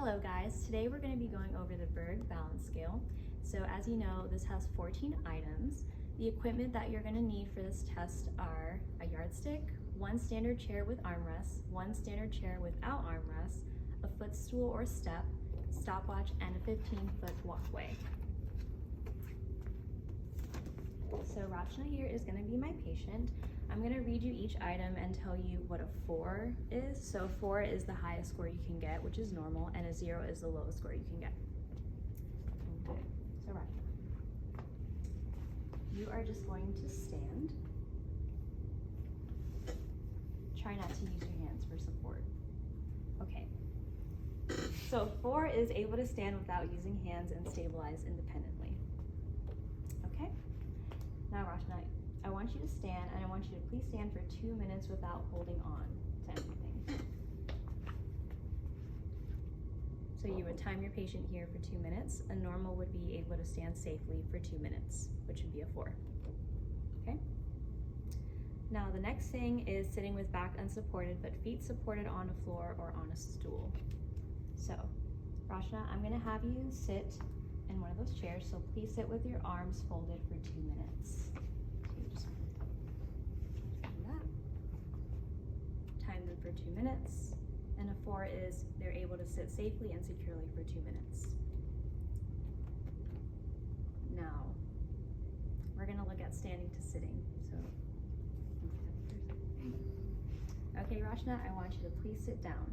Hello guys, today we're going to be going over the Berg balance scale. So as you know, this has 14 items. The equipment that you're going to need for this test are a yardstick, one standard chair with armrests, one standard chair without armrests, a footstool or step, stopwatch, and a 15-foot walkway. So Rachna here is going to be my patient. I'm going to read you each item and tell you what a 4 is. So 4 is the highest score you can get, which is normal, and a 0 is the lowest score you can get. Okay, so Rachna, you are just going to stand. Try not to use your hands for support. Okay. So 4 is able to stand without using hands and stabilize independently. Okay? Now Rachna, I want you to stand, and I want you to please stand for 2 minutes without holding on to anything. So you would time your patient here for 2 minutes. A normal would be able to stand safely for 2 minutes, which would be a 4. Okay? Now the next thing is sitting with back unsupported but feet supported on a floor or on a stool. So Rachna, I'm going to have you sit in one of those chairs, so please sit with your arms folded for 2 minutes. Time them for 2 minutes, and a 4 is they're able to sit safely and securely for 2 minutes. Now, we're going to look at standing to sitting. So, okay, Rachna, I want you to please sit down.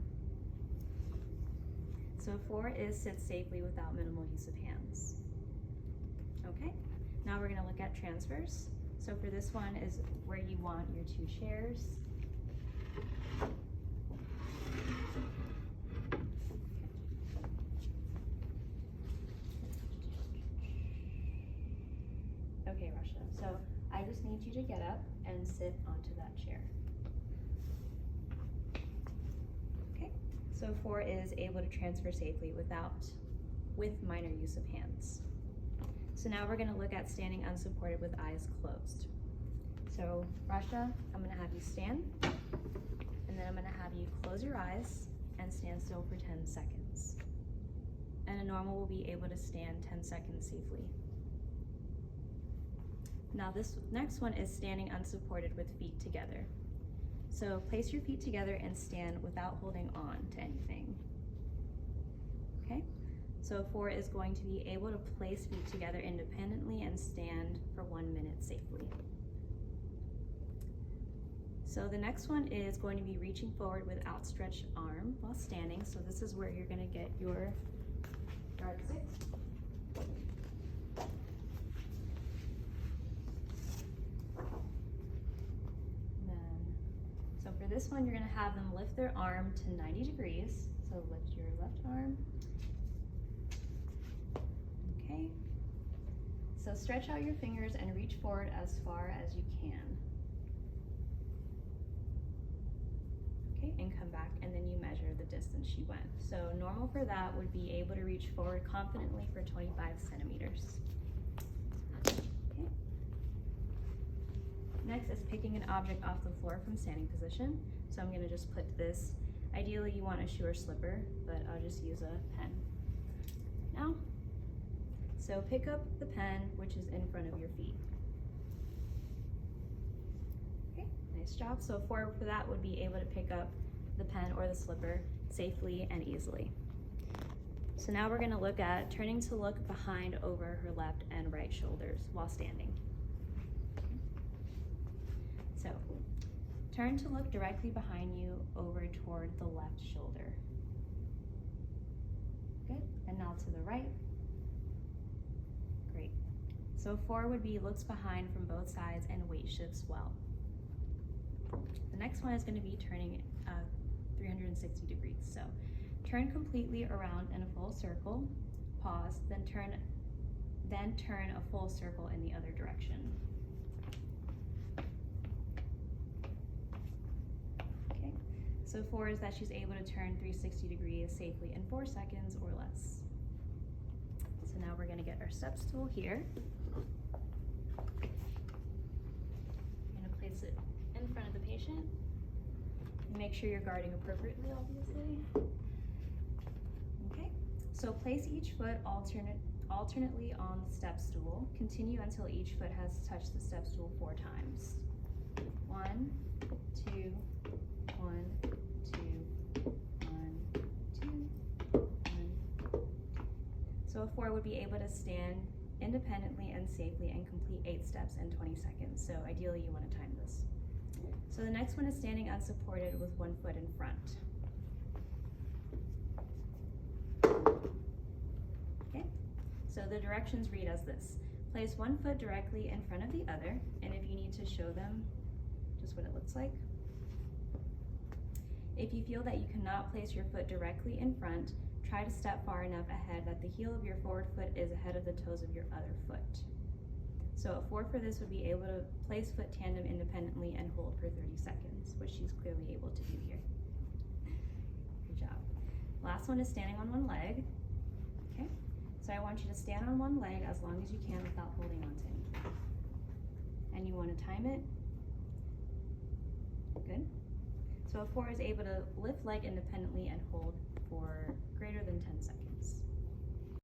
So 4 is sit safely without minimal use of hands. Okay, now we're going to look at transfers. So for this one is where you want your 2 chairs. Okay, Rachna, so I just need you to get up and sit onto that chair. Okay, so 4 is able to transfer safely with minor use of hands. So now we're going to look at standing unsupported with eyes closed. So Rachna, I'm going to have you stand, and then I'm going to have you close your eyes and stand still for 10 seconds. And a normal will be able to stand 10 seconds safely. Now this next one is standing unsupported with feet together. So place your feet together and stand without holding on to anything. Okay? So 4 is going to be able to place feet together independently and stand for 1 minute safely. So the next one is going to be reaching forward with outstretched arm while standing. So this is where you're going to get your yardstick. So for this one, you're going to have them lift their arm to 90 degrees. So lift your left arm. Okay. So stretch out your fingers and reach forward as far as you can. Okay, and come back, and then you measure the distance you went. So normal for that would be able to reach forward confidently for 25 centimeters. Okay. Next is picking an object off the floor from standing position. So I'm going to just put this, ideally you want a shoe or slipper, but I'll just use a pen now. So pick up the pen, which is in front of your feet. Okay, nice job. So 4 for that would be able to pick up the pen or the slipper safely and easily. So now we're going to look at turning to look behind over her left and right shoulders while standing. So turn to look directly behind you over toward the left shoulder. Good, and now to the right. Great. So 4 would be looks behind from both sides and weight shifts well. The next one is going to be turning 360 degrees. So turn completely around in a full circle, pause, then turn a full circle in the other direction. Okay. So 4 is that she's able to turn 360 degrees safely in 4 seconds or less. So now we're going to get our step stool here. I'm going to place it in front of the patient. Make sure you're guarding appropriately, obviously. Okay. So place each foot alternately on the step stool. Continue until each foot has touched the step stool 4 times. 1, 2, 1, 2, 1, 2, 1. So a 4 would be able to stand independently and safely and complete 8 steps in 20 seconds. So ideally you want to time this. So the next one is standing unsupported with 1 foot in front. Okay, so the directions read as this. Place 1 foot directly in front of the other, and if you need to show them just what it looks like. If you feel that you cannot place your foot directly in front, try to step far enough ahead that the heel of your forward foot is ahead of the toes of your other foot. So a 4 for this would be able to place foot tandem independently and hold for 30 seconds, which she's clearly able to do here. Good job. Last one is standing on one leg. Okay, so I want you to stand on one leg as long as you can without holding on to anything. And you want to time it. Good. So a 4 is able to lift leg independently and hold for greater than 10 seconds.